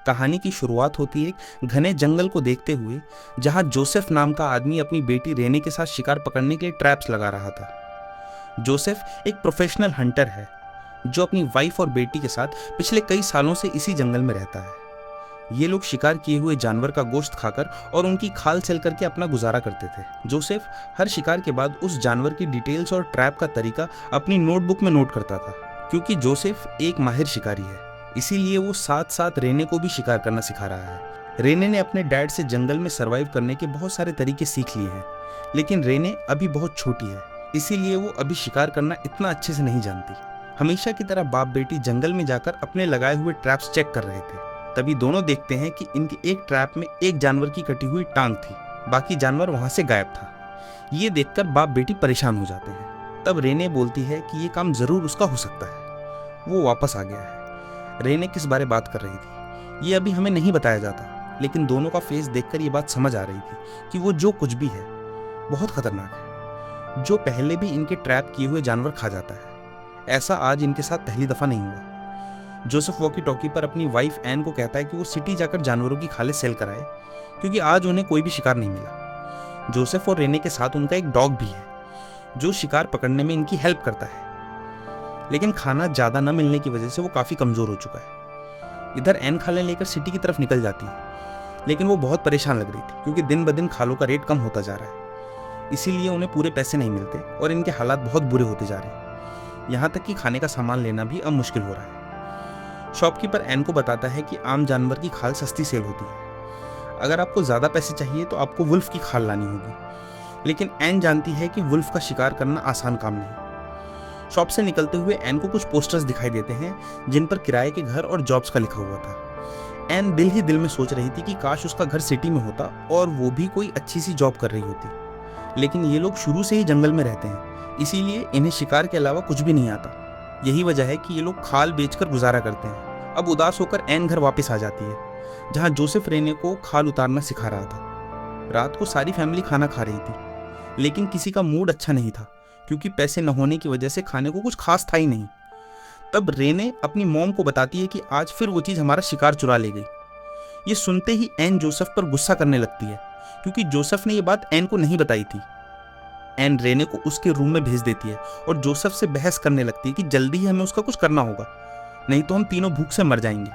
कहानी की शुरुआत होती है एक घने जंगल को देखते हुए, जहां जोसेफ नाम का आदमी अपनी बेटी रेने के साथ शिकार पकड़ने के लिए ट्रैप्स लगा रहा था। जोसेफ एक प्रोफेशनल हंटर है जो अपनी वाइफ और बेटी के साथ पिछले कई सालों से इसी जंगल में रहता है। ये लोग शिकार किए हुए जानवर का गोश्त खाकर और उनकी खाल सेल करके अपना गुजारा करते थे। जोसेफ हर शिकार के बाद उस जानवर की डिटेल्स और ट्रैप का तरीका अपनी नोटबुक में नोट करता था। क्योंकि जोसेफ एक माहिर शिकारी है, इसीलिए वो साथ साथ रेने को भी शिकार करना सिखा रहा है। रेने ने अपने डैड से जंगल में सरवाइव करने के बहुत सारे तरीके सीख लिए हैं, लेकिन रेने अभी बहुत छोटी है, इसीलिए वो अभी शिकार करना इतना अच्छे से नहीं जानती। हमेशा की तरह बाप बेटी जंगल में जाकर अपने लगाए हुए ट्रैप्स चेक कर रहे थे। तभी दोनों देखते हैं कि इनके एक ट्रैप में एक जानवर की कटी हुई टांग थी, बाकी जानवर वहां से गायब था। ये देखकर बाप बेटी परेशान हो जाते हैं। तब रेने बोलती है कि ये काम जरूर उसका हो सकता है, वो वापस आ गया है। रेने किस बारे बात कर रही थी ये अभी हमें नहीं बताया जाता, लेकिन दोनों का फेस देखकर ये बात समझ आ रही थी कि वो जो कुछ भी है बहुत खतरनाक है, जो पहले भी इनके ट्रैप किए हुए जानवर खा जाता है। ऐसा आज इनके साथ पहली दफा नहीं हुआ। जोसेफ वॉकी टॉकी पर अपनी वाइफ एन को कहता है कि वो सिटी जाकर जानवरों की खालें सेल कराए, क्योंकि आज उन्हें कोई भी शिकार नहीं मिला। जोसेफ और रेने के साथ उनका एक डॉग भी है जो शिकार पकड़ने में इनकी हेल्प करता है, लेकिन खाना ज़्यादा न मिलने की वजह से वो काफ़ी कमज़ोर हो चुका है। इधर एन खालें लेकर सिटी की तरफ निकल जाती है, लेकिन वो बहुत परेशान लग रही थी क्योंकि दिन ब दिन खालों का रेट कम होता जा रहा है, इसीलिए उन्हें पूरे पैसे नहीं मिलते और इनके हालात बहुत बुरे होते जा रहे हैं। यहाँ तक कि खाने का सामान लेना भी अब मुश्किल हो रहा है। शॉपकीपर एन को बताता है कि आम जानवर की खाल सस्ती सेल होती है, अगर आपको ज़्यादा पैसे चाहिए तो आपको वुल्फ की खाल लानी होगी। लेकिन एन जानती है कि वुल्फ का शिकार करना आसान काम नहीं। शॉप से निकलते हुए एन को कुछ पोस्टर्स दिखाई देते हैं जिन पर किराए के घर और जॉब्स का लिखा हुआ था। एन दिल ही दिल में सोच रही थी कि काश उसका घर सिटी में होता और वो भी कोई अच्छी सी जॉब कर रही होती, लेकिन ये लोग शुरू से ही जंगल में रहते हैं, इसीलिए इन्हें शिकार के अलावा कुछ भी नहीं आता। यही वजह है कि ये लोग खाल बेचकर गुजारा करते हैं। अब उदास होकर एन घर वापस आ जाती है, जहां जोसेफ रेने को खाल उतारना सिखा रहा था। रात को सारी फैमिली खाना खा रही थी, लेकिन किसी का मूड अच्छा नहीं था क्योंकि पैसे न होने की वजह से खाने को कुछ खास था ही नहीं। तब रेने अपनी मॉम को बताती है कि आज फिर वो चीज़ हमारा शिकार चुरा ले गई। ये सुनते ही एन जोसेफ पर गुस्सा करने लगती है क्योंकि जोसेफ ने ये बात एन को नहीं बताई थी। एन रेने को उसके रूम में भेज देती है और जोसेफ से बहस करने लगती है कि जल्दी ही हमें उसका कुछ करना होगा, नहीं तो हम तीनों भूख से मर जाएंगे।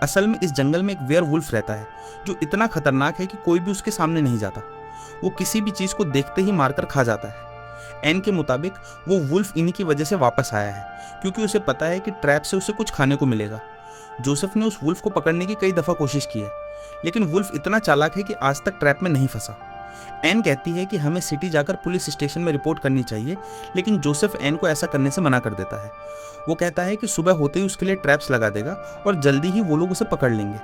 असल में इस जंगल में एक वेयरवुल्फ रहता है जो इतना खतरनाक है कि कोई भी उसके सामने नहीं जाता। वो किसी भी चीज़ को देखते ही मारकर खा जाता है। एन के मुताबिक वो वुल्फ इन्हीं की वजह से वापस आया है क्योंकि उसे पता है कि ट्रैप से उसे कुछ खाने को मिलेगा। जोसेफ ने उस वुल्फ को पकड़ने की कई दफ़ा कोशिश की है, लेकिन वुल्फ इतना चालाक है कि आज तक ट्रैप में नहीं फंसा। एन कहती है कि हमें सिटी जाकर पुलिस स्टेशन में रिपोर्ट करनी चाहिए, लेकिन जोसेफ एन को ऐसा करने से मना कर देता है। वो कहता है कि सुबह होते ही उसके लिए ट्रैप्स लगा देगा और जल्दी ही वो लोग उसे पकड़ लेंगे।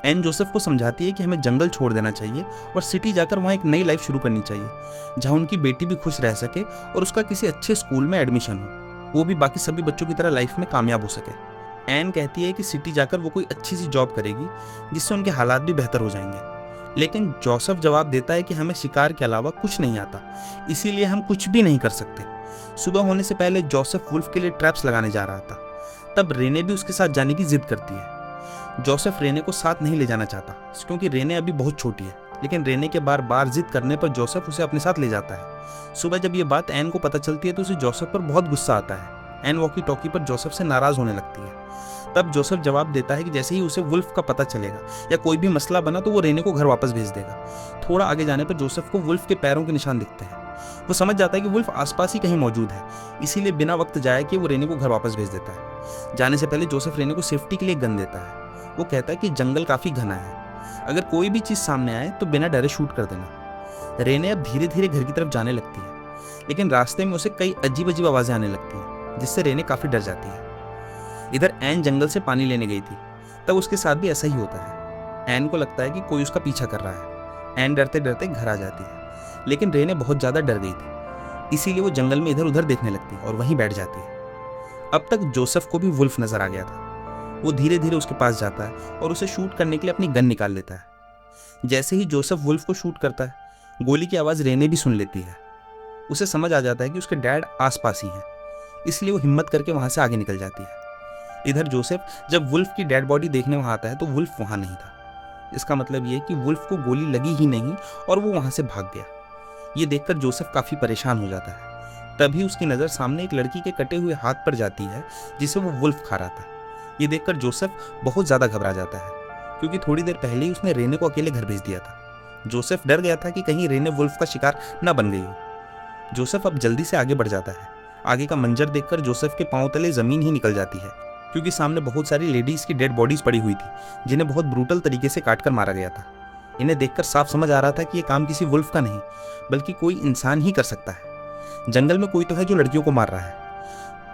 एन जोसेफ को समझाती है कि हमें जंगल छोड़ देना चाहिए और सिटी जाकर वहाँ एक नई लाइफ शुरू करनी चाहिए, जहाँ उनकी बेटी भी खुश रह सके और उसका किसी अच्छे स्कूल में एडमिशन हो, वो भी बाकी सभी बच्चों की तरह लाइफ में कामयाब हो सके। एन कहती है कि सिटी जाकर वो कोई अच्छी सी जॉब करेगी जिससे उनके हालात भी बेहतर हो जाएंगे, लेकिन जोसेफ जवाब देता है कि हमें शिकार के अलावा कुछ नहीं आता, इसीलिए हम कुछ भी नहीं कर सकते। सुबह होने से पहले जोसेफ वुल्फ के लिए ट्रैप्स लगाने जा रहा था। तब रेने भी उसके साथ जाने की जिद करती है। जोसेफ रेने को साथ नहीं ले जाना चाहता क्योंकि रेने अभी बहुत छोटी है, लेकिन रेने के बार बार जिद करने पर जोसेफ उसे अपने साथ ले जाता है। सुबह जब ये बात एन को पता चलती है तो उसे जोसेफ पर बहुत गुस्सा आता है। एन वॉकी टॉकी पर जोसेफ से नाराज होने लगती है। तब जोसेफ जवाब देता है कि जैसे ही उसे वुल्फ का पता चलेगा या कोई भी मसला बना तो वो रेने को घर वापस भेज देगा। थोड़ा आगे जाने पर जोसेफ को वुल्फ के पैरों के निशान दिखते हैं। वो समझ जाता है कि वुल्फ आसपास ही कहीं मौजूद है, इसीलिए बिना वक्त जाए कि वो रेने को घर वापस भेज देता है। जाने से पहले जोसेफ रेने को सेफ्टी के लिए गन देता है। वो कहता है कि जंगल काफ़ी घना है, अगर कोई भी चीज़ सामने आए तो बिना डरे शूट कर देना। रेने अब धीरे धीरे घर की तरफ जाने लगती है, लेकिन रास्ते में उसे कई अजीब अजीब आवाज़ें आने लगती हैं, जिससे रेने काफ़ी डर जाती है। इधर एन जंगल से पानी लेने गई थी, तब उसके साथ भी ऐसा ही होता है। एन को लगता है कि कोई उसका पीछा कर रहा है। एन डरते डरते घर आ जाती है, लेकिन रेने बहुत ज़्यादा डर गई थी, इसीलिए वो जंगल में इधर उधर देखने लगती है और वहीं बैठ जाती है। अब तक जोसेफ को भी वुल्फ नजर आ गया था। वो धीरे धीरे उसके पास जाता है और उसे शूट करने के लिए अपनी गन निकाल लेता है। जैसे ही जोसेफ वुल्फ को शूट करता है, गोली की आवाज़ रेने भी सुन लेती है। उसे समझ आ जाता है कि उसके डैड आसपास ही हैं, इसलिए वो हिम्मत करके वहाँ से आगे निकल जाती है। इधर जोसेफ जब वुल्फ की डेड बॉडी देखने वहाँ आता है तो वुल्फ वहाँ नहीं था। इसका मतलब ये कि वुल्फ को गोली लगी ही नहीं और वो वहाँ से भाग गया। ये देखकर जोसेफ काफ़ी परेशान हो जाता है। तभी उसकी नज़र सामने एक लड़की के कटे हुए हाथ पर जाती है जिसे वो वुल्फ खा रहा था। ये देखकर जोसेफ बहुत ज़्यादा घबरा जाता है क्योंकि थोड़ी देर पहले ही उसने रेने को अकेले घर भेज दिया था। जोसेफ डर गया था कि कहीं रेने वुल्फ का शिकार न बन गई हो। जोसेफ अब जल्दी से आगे बढ़ जाता है। आगे का मंजर देखकर जोसेफ के पांव तले ज़मीन ही निकल जाती है क्योंकि सामने बहुत सारी लेडीज़ की डेड बॉडीज़ पड़ी हुई थी जिन्हें बहुत ब्रूटल तरीके से काट कर मारा गया था। इन्हें देखकर साफ समझ आ रहा था कि ये काम किसी वुल्फ का नहीं बल्कि कोई इंसान ही कर सकता है। जंगल में कोई तो है जो लड़कियों को मार रहा है।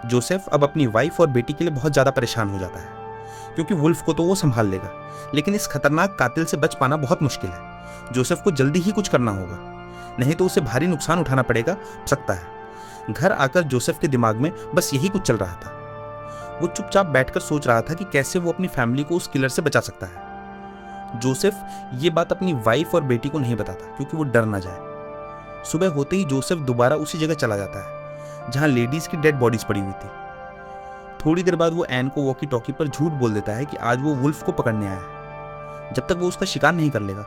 जोसेफ अब अपनी वाइफ और बेटी के लिए बहुत ज़्यादा परेशान हो जाता है क्योंकि वुल्फ को तो वो संभाल लेगा, लेकिन इस खतरनाक कातिल से बच पाना बहुत मुश्किल है। जोसेफ को जल्दी ही कुछ करना होगा, नहीं तो उसे भारी नुकसान उठाना पड़ेगा सकता है। घर आकर जोसेफ के दिमाग में बस यही कुछ चल रहा था। वो चुपचाप बैठकर सोच रहा था कि कैसे वो अपनी फैमिली को उस किलर से बचा सकता है। जोसेफ ये बात अपनी वाइफ और बेटी को नहीं बताता क्योंकि वो डर ना जाए। सुबह होते ही जोसेफ दोबारा उसी जगह चला जाता है जहां लेडीज की डेड बॉडीज पड़ी हुई थी। थोड़ी देर बाद वो एन को वॉकी टॉकी पर झूठ बोल देता है कि आज वो वुल्फ को पकड़ने आया है। जब तक वो उसका शिकार नहीं कर लेगा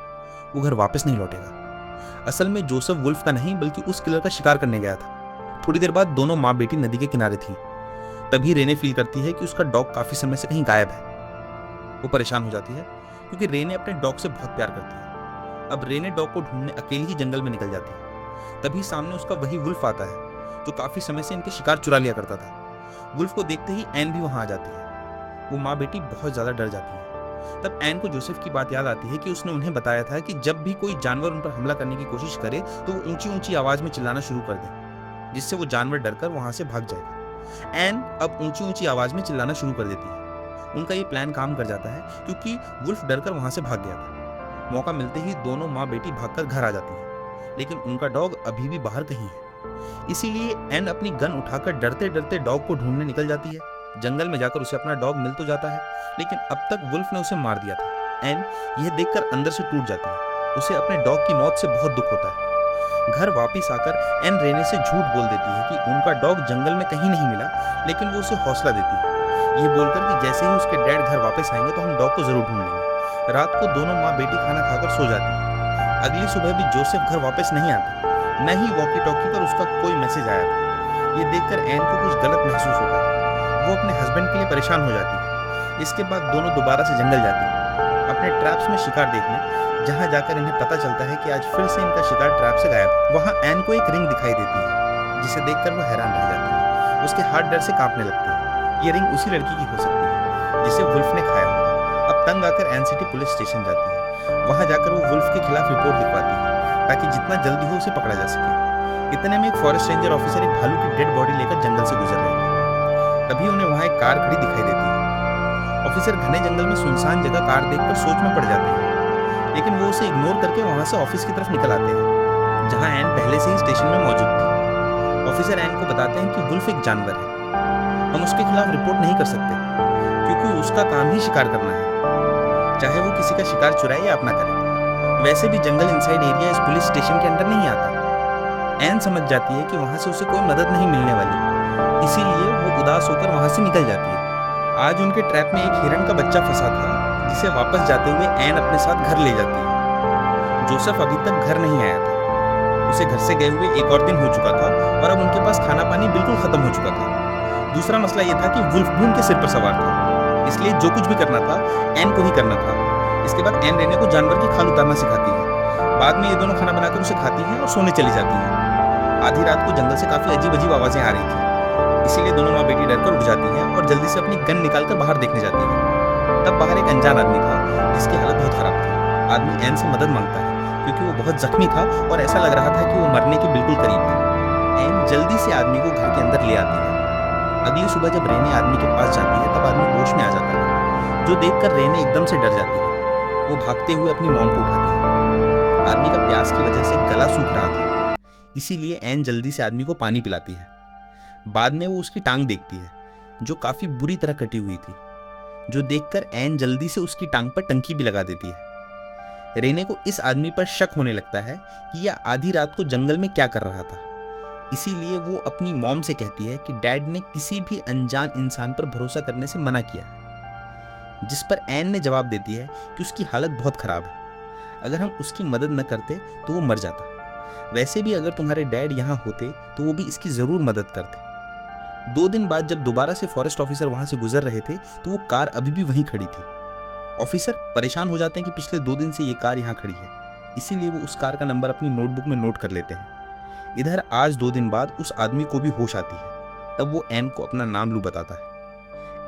वो घर वापस नहीं लौटेगा। असल में जोसेफ वुल्फ का नहीं बल्कि उस किलर का शिकार करने गया था। थोड़ी देर बाद दोनों माँ बेटी नदी के किनारे थी। तभी रेने फील करती है कि उसका डॉग काफी समय से कहीं गायब है। वो परेशान हो जाती है क्योंकि रेने अपने डॉग से बहुत प्यार करती है। अब रेने डॉग को ढूंढने अकेली ही जंगल में निकल जाती है। तभी सामने उसका वही वुल्फ आता है जो काफी समय से इनके शिकार चुरा लिया करता था। वुल्फ को देखते ही एन भी वहां आ जाती है। वो माँ बेटी बहुत ज्यादा डर जाती है। तब एन को जोसेफ की बात याद आती है कि उसने उन्हें बताया था कि जब भी कोई जानवर उन पर हमला करने की कोशिश करे तो वो ऊंची ऊंची आवाज में चिल्लाना शुरू कर दे, जिससे वो जानवर डरकर वहां से भाग जाएगा। एन अब ऊंची ऊंची आवाज में चिल्लाना शुरू कर देती है। उनका ये प्लान काम कर जाता है क्योंकि वुल्फ डरकर वहां से भाग गया था। मौका मिलते ही दोनों माँ बेटी भागकर घर आ जाती है, लेकिन उनका डॉग अभी भी बाहर कहीं है। इसीलिए एन अपनी गन उठाकर डरते डरते डॉग को ढूंढने निकल जाती है। जंगल में जाकर उसे अपना डॉग मिल तो जाता है, लेकिन अब तक वुल्फ ने उसे मार दिया था। एन यह देखकर अंदर से टूट जाती है। उसे अपने डॉग की मौत से बहुत दुख होता है। घर वापस आकर एन रेने से झूठ बोल देती है कि उनका डॉग जंगल में कहीं नहीं मिला, लेकिन वो उसे हौसला देती है, ये बोलकर कि जैसे ही उसके डैड घर वापस आएंगे तो हम डॉग को जरूर ढूंढ लेंगे। रात को दोनों माँ बेटी खाना खाकर सो जाती है। अगली सुबह भी जोसेफ घर वापस नहीं आता, न ही वॉकी टॉकी पर उसका कोई मैसेज आया था। ये देखकर एन को कुछ गलत महसूस होता है। वो अपने हस्बैंड के लिए परेशान हो जाती है। इसके बाद दोनों दोबारा से जंगल जाती है अपने ट्रैप्स में शिकार देखने, जहां जाकर इन्हें पता चलता है कि आज फिर से इनका शिकार ट्रैप से गायब है। वहां एन को एक रिंग दिखाई देती है जिसे देखकर वो हैरान रह जाती है। उसके हाथ डर से कांपने लगते हैं। ये रिंग उसी लड़की की हो सकती है जिसे वुल्फ ने खाया होगा। अब तंग आकर एन सिटी पुलिस स्टेशन जाती है। वहां जाकर वो वुल्फ के खिलाफ रिपोर्ट लिखवाती है ताकि जितना जल्दी हो उसे पकड़ा जा सके। इतने में एक फॉरेस्ट रेंजर ऑफिसर एक भालू की डेड बॉडी लेकर जंगल से गुजर रहे थे। तभी उन्हें वहां एक कार खड़ी दिखाई देती है। ऑफिसर घने जंगल में सुनसान जगह कार देखकर सोच में पड़ जाते हैं, लेकिन वो उसे इग्नोर करके वहां से ऑफिस की तरफ निकल आते हैं जहां एन पहले से ही स्टेशन में मौजूद थी। ऑफिसर एन को बताते हैं कि वुल्फ एक जानवर है, हम उसके खिलाफ रिपोर्ट नहीं कर सकते क्योंकि उसका काम ही शिकार करना है, चाहे वो किसी का शिकार चुराए या अपना करे। वैसे भी जंगल इनसाइड एरिया इस पुलिस स्टेशन के अंदर नहीं आता। एन समझ जाती है कि वहां से उसे कोई मदद नहीं मिलने वाली, इसीलिए वो उदास होकर वहां से निकल जाती है। आज उनके ट्रैप में एक हिरण का बच्चा फंसा था जिसे वापस जाते हुए एन अपने साथ घर ले जाती है। जोसेफ अभी तक घर नहीं आया था। उसे घर से गए हुए एक और दिन हो चुका था और अब उनके पास खाना पानी बिल्कुल खत्म हो चुका था। दूसरा मसला यह था कि वुल्फ भी उनके सिर पर सवार था, इसलिए जो कुछ भी करना था एन को ही करना था। इसके बाद एन रेने को जानवर की खाल उतारना सिखाती है। बाद में ये दोनों खाना बनाकर उसे खाती हैं और सोने चली जाती हैं। आधी रात को जंगल से काफी अजीब अजीब आवाजें आ रही थी, इसीलिए दोनों माँ बेटी डरकर उठ जाती हैं और जल्दी से अपनी गन निकालकर बाहर देखने जाती हैं। तब बाहर एक अनजान आदमी था जिसकी हालत बहुत खराब थी। आदमी एन से मदद मांगता है क्योंकि वो बहुत जख्मी था और ऐसा लग रहा था कि वो मरने के बिल्कुल करीब है। एन जल्दी से आदमी को घर के अंदर ले आती है। अगली सुबह जब रेने आदमी के पास जाती है तब आदमी होश में आ जाता है, जो देखकर रेने एकदम से डर जाती है। वो भागते हुए अपनी मॉम को उठाती है। आदमी का प्यास की वजह से गला सूख रहा था, इसीलिए एन जल्दी से आदमी को पानी पिलाती है। बाद में वो उसकी टांग देखती है जो काफी बुरी तरह कटी हुई थी, जो देखकर एन जल्दी से उसकी टांग पर टंकी भी लगा देती है। रेने को इस आदमी पर शक होने लगता है कि यह आधी रात को जंगल में क्या कर रहा था। इसीलिए वो अपनी मॉम से कहती है कि डैड ने किसी भी अनजान इंसान पर भरोसा करने से मना किया है, जिस पर एन ने जवाब देती है कि उसकी हालत बहुत ख़राब है, अगर हम उसकी मदद न करते तो वो मर जाता। वैसे भी अगर तुम्हारे डैड यहाँ होते तो वो भी इसकी ज़रूर मदद करते। 2 दिन बाद जब दोबारा से फॉरेस्ट ऑफिसर वहाँ से गुजर रहे थे तो वो कार अभी भी वहीं खड़ी थी। ऑफिसर परेशान हो जाते हैं कि पिछले 2 दिन से ये कार यहाँ खड़ी है, इसीलिए वो उस कार का नंबर अपनी नोटबुक में नोट कर लेते हैं। इधर आज 2 दिन बाद उस आदमी को भी होश आती है। तब वो एन को अपना नाम लू बताता है।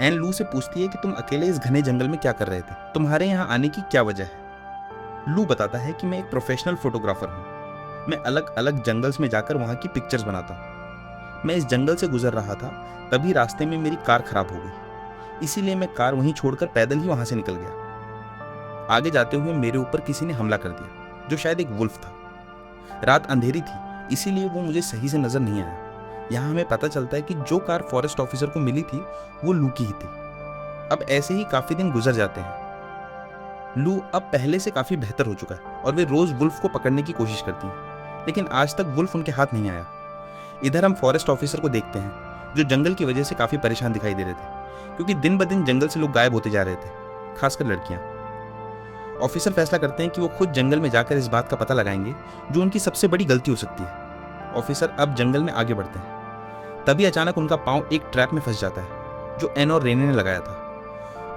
एन लू से पूछती है कि तुम अकेले इस घने जंगल में क्या कर रहे थे, तुम्हारे यहाँ आने की क्या वजह है। लू बताता है कि मैं एक प्रोफेशनल फोटोग्राफर हूँ, मैं अलग अलग जंगल्स में जाकर वहाँ की पिक्चर्स बनाता हूँ। मैं इस जंगल से गुजर रहा था, तभी रास्ते में मेरी कार खराब हो गई, इसीलिए मैं कार वहीं छोड़कर पैदल ही वहाँ से निकल गया। आगे जाते हुए मेरे ऊपर किसी ने हमला कर दिया, जो शायद एक वुल्फ था। रात अंधेरी थी, इसीलिए वो मुझे सही से नजर नहीं आया। यहाँ हमें पता चलता है कि जो कार फॉरेस्ट ऑफिसर को मिली थी वो लू की ही थी। अब ऐसे ही काफी दिन गुजर जाते हैं। लू अब पहले से काफी बेहतर हो चुका है और वे रोज वुल्फ को पकड़ने की कोशिश करती हैं, लेकिन आज तक वुल्फ उनके हाथ नहीं आया। इधर हम फॉरेस्ट ऑफिसर को देखते हैं, जो जंगल की वजह से काफी परेशान दिखाई दे रहे थे, क्योंकि दिन ब दिन जंगल से लोग गायब होते जा रहे थे, खासकर लड़कियां। ऑफिसर फैसला करते हैं कि वो खुद जंगल में जाकर इस बात का पता लगाएंगे, जो उनकी सबसे बड़ी गलती हो सकती है। ऑफिसर अब जंगल में आगे बढ़ते हैं, तभी अचानक उनका पांव एक ट्रैप में फंस जाता है, जो एन और रेने ने लगाया था।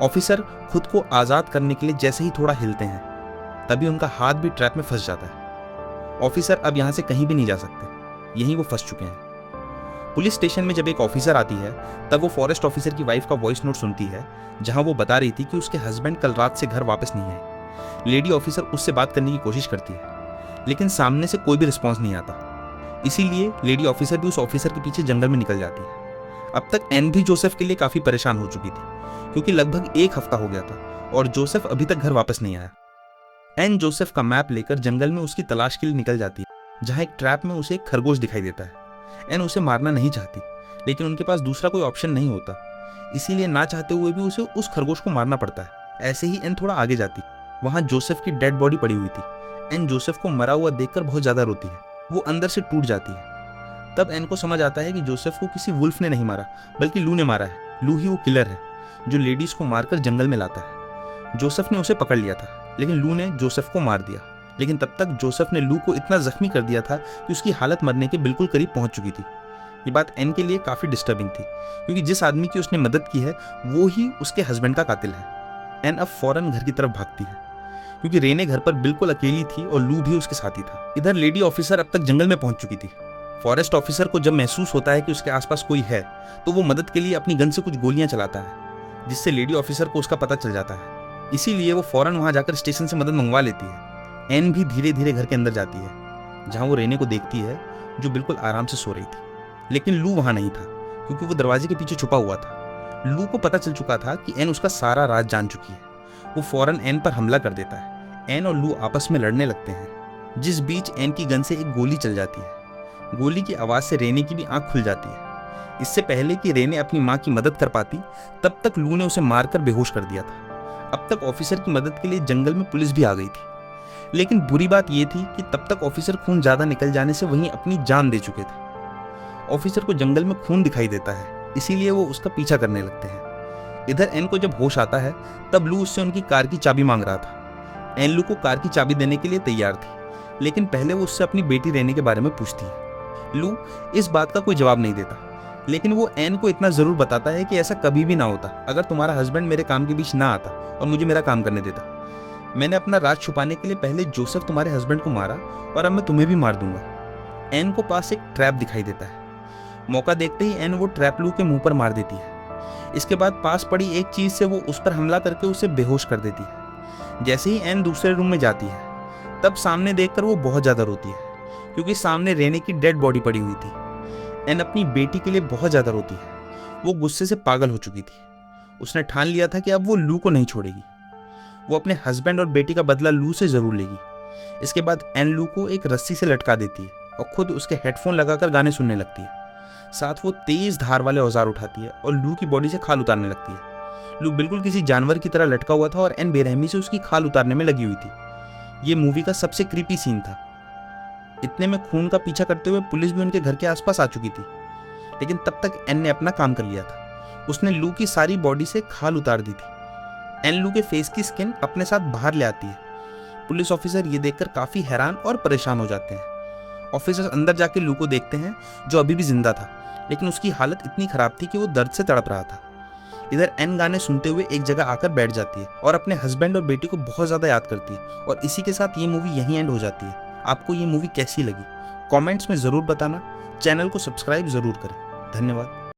ऑफिसर खुद को आजाद करने के लिए जैसे ही थोड़ा हिलते हैं, तभी उनका हाथ भी ट्रैप में फंस जाता है। ऑफिसर अब यहाँ से कहीं भी नहीं जा सकते, यहीं वो फंस चुके हैं। पुलिस स्टेशन में जब एक ऑफिसर आती है, तब वो फॉरेस्ट ऑफिसर की वाइफ का वॉइस नोट सुनती है, जहां वो बता रही थी कि उसके हस्बैंड कल रात से घर वापस नहीं आए। लेडी ऑफिसर उससे बात करने की कोशिश करती है, लेकिन सामने से कोई भी रिस्पॉन्स नहीं आता। इसीलिए लेडी ऑफिसर भी उस ऑफिसर के पीछे जंगल में निकल जाती है। अब तक एन भी जोसेफ के लिए काफी परेशान हो चुकी थी, क्योंकि लगभग 1 हफ्ता हो गया था और जोसेफ अभी तक घर वापस नहीं आया। एन जोसेफ का मैप लेकर जंगल में उसकी तलाश के लिए निकल जाती है, जहां एक ट्रैप में उसे एक खरगोश दिखाई देता है। एन उसे मारना नहीं चाहती, लेकिन उनके पास दूसरा कोई ऑप्शन नहीं होता, इसीलिए ना चाहते हुए भी उसे उस खरगोश को मारना पड़ता है। ऐसे ही एन थोड़ा आगे जाती, वहां जोसेफ की डेड बॉडी पड़ी हुई थी। एन जोसेफ को मरा हुआ देखकर बहुत ज्यादा रोती है, वो अंदर से टूट जाती है। तब एन को समझ आता है कि जोसेफ को किसी वुल्फ ने नहीं मारा, बल्कि लू ने मारा है। लू ही वो किलर है, जो लेडीज को मारकर जंगल में लाता है। जोसेफ ने उसे पकड़ लिया था, लेकिन लू ने जोसेफ को मार दिया। लेकिन तब तक जोसेफ ने लू को इतना जख्मी कर दिया था कि उसकी हालत मरने के बिल्कुल करीब पहुंच चुकी थी। ये बात एन के लिए काफी डिस्टर्बिंग थी, क्योंकि जिस आदमी की उसने मदद की है वो ही उसके हस्बैंड का कातिल है। एन अब फौरन घर की तरफ भागती है, क्योंकि रेने घर पर बिल्कुल अकेली थी और लू भी उसके साथ ही था। इधर लेडी ऑफिसर अब तक जंगल में पहुंच चुकी थी। फॉरेस्ट ऑफिसर को जब महसूस होता है कि उसके आसपास कोई है, तो वो मदद के लिए अपनी गन से कुछ गोलियां चलाता है, जिससे लेडी ऑफिसर को उसका पता चल जाता है। इसीलिए वो फौरन वहां जाकर स्टेशन से मदद मंगवा लेती है। एन भी धीरे धीरे घर के अंदर जाती है, जहां वो रेने को देखती है, जो बिल्कुल आराम से सो रही थी। लेकिन लू वहां नहीं था, क्योंकि वो दरवाजे के पीछे छुपा हुआ था। लू को पता चल चुका था कि एन उसका सारा राज जान चुकी है। वो फौरन एन पर हमला कर देता है। एन और लू आपस में लड़ने लगते हैं, जिस बीच एन की गन से एक गोली चल जाती है। गोली की आवाज से रेने की भी आंख खुल जाती है। इससे पहले कि रेने अपनी माँ की मदद कर पाती, तब तक लू ने उसे मारकर बेहोश कर दिया था। अब तक ऑफिसर की मदद के लिए जंगल में पुलिस भी आ गई थी, लेकिन बुरी बात यह थी कि तब तक ऑफिसर खून ज्यादा निकल जाने से वहीं अपनी जान दे चुके थे। ऑफिसर को जंगल में खून दिखाई देता है, इसीलिए वो उसका पीछा करने लगते हैं। इधर एन को जब होश आता है, तब लू उससे उनकी कार की चाबी मांग रहा था। एन लू को कार की चाबी देने के लिए तैयार थी, लेकिन पहले वो उससे अपनी बेटी रेने के बारे में पूछती है। लू इस बात का कोई जवाब नहीं देता, लेकिन वो एन को इतना जरूर बताता है कि ऐसा कभी भी ना होता अगर तुम्हारा हस्बैंड मेरे काम के बीच ना आता और मुझे मेरा काम करने देता। मैंने अपना राज छुपाने के लिए पहले जोसेफ तुम्हारे हस्बैंड को मारा, और अब मैं तुम्हें भी मार दूंगा। एन को पास एक ट्रैप दिखाई देता है। मौका देखते ही एन वो ट्रैप लू के मुंह पर मार देती है। इसके बाद पास पड़ी एक चीज से वो उस पर हमला करके उसे बेहोश कर देती है। जैसे ही एन दूसरे रूम में जाती है, तब सामने देखकर वो बहुत ज्यादा रोती है, क्योंकि सामने रेने की डेड बॉडी पड़ी हुई थी। एन अपनी बेटी के लिए बहुत ज्यादा रोती है। वो गुस्से से पागल हो चुकी थी। उसने ठान लिया था कि अब वो लू को नहीं छोड़ेगी। वो अपने हस्बैंड और बेटी का बदला लू से जरूर लेगी। इसके बाद एन लू को एक रस्सी से लटका देती है और खुद उसके हेडफोन लगाकर गाने सुनने लगती है। साथ वो तेज धार वाले औजार उठाती है और लू की बॉडी से खाल उतारने लगती है। लू बिल्कुल किसी जानवर की तरह लटका हुआ था और एन बेरहमी से उसकी खाल उतारने में लगी हुई थी। ये मूवी का सबसे क्रीपी सीन था। इतने में खून का पीछा करते हुए पुलिस भी उनके घर के आसपास आ चुकी थी, लेकिन तब तक एन ने अपना काम कर लिया था। उसने लू की सारी बॉडी से खाल उतार दी थी। एन लू के फेस की स्किन अपने साथ बाहर ले आती है। पुलिस ऑफिसर ये देखकर काफी हैरान और परेशान हो जाते हैं। ऑफिसर अंदर जाके लू को देखते हैं, जो अभी भी जिंदा था, लेकिन उसकी हालत इतनी खराब थी कि वो दर्द से तड़प रहा था। इधर एन गाने सुनते हुए एक जगह आकर बैठ जाती है और अपने हस्बैंड और बेटी को बहुत ज़्यादा याद करती है, और इसी के साथ ये मूवी यहीं एंड हो जाती है। आपको ये मूवी कैसी लगी कमेंट्स में ज़रूर बताना। चैनल को सब्सक्राइब ज़रूर करें। धन्यवाद।